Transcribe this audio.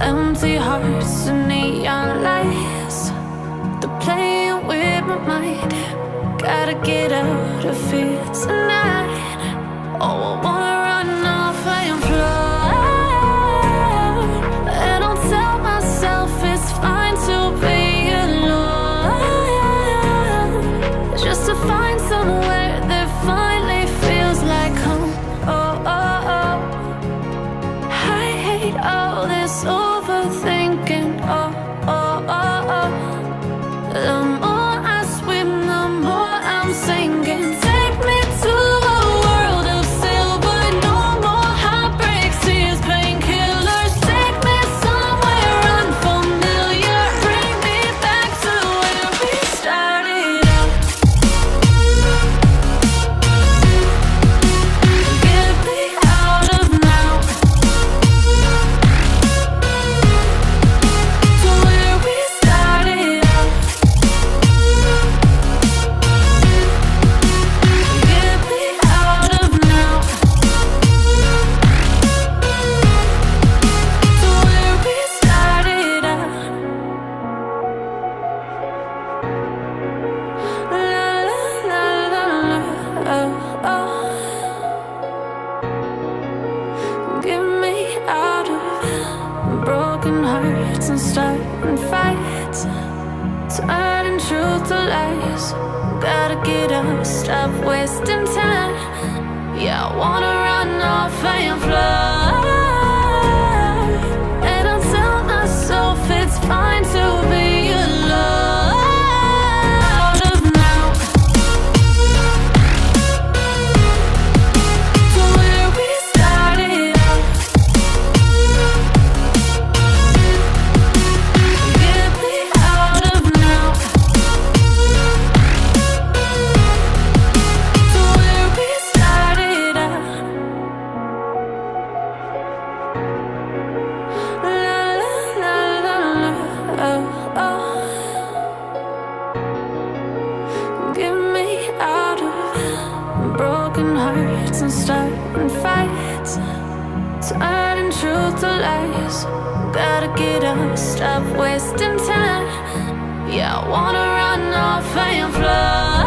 Empty hearts and neon lights, they're playing with my mind. Gotta get out of here tonight. Oh, I wanna run off and fly, and I'll tell myself it's fine to be alone, just to find somewhere that finally feels like home. Oh, oh, oh. I hate all this overthinking. Oh, oh, oh, oh. The more I swim, the more I'm sinking. Take me to a world of silver. No more heartbreaks, tears, painkillers. Take me somewhere unfamiliar. Bring me back to where we started out. Get me out of now, to where we started out. Get me out of now, to where we started out. La la la la la, oh, oh. Get me out of broken hearts and starting fights, turning truth to lies. Gotta get up, stop wasting time. Yeah, I wanna run off and fly, and I'll tell myself it's fine to be alone. Out of now, to where we started out. Get me out of now, to where we started out. La la la la la, oh, oh. Get me out of broken hearts and starting fights, turning truth to lies. Gotta get up, stop wasting time. Yeah, I wanna run off and fly.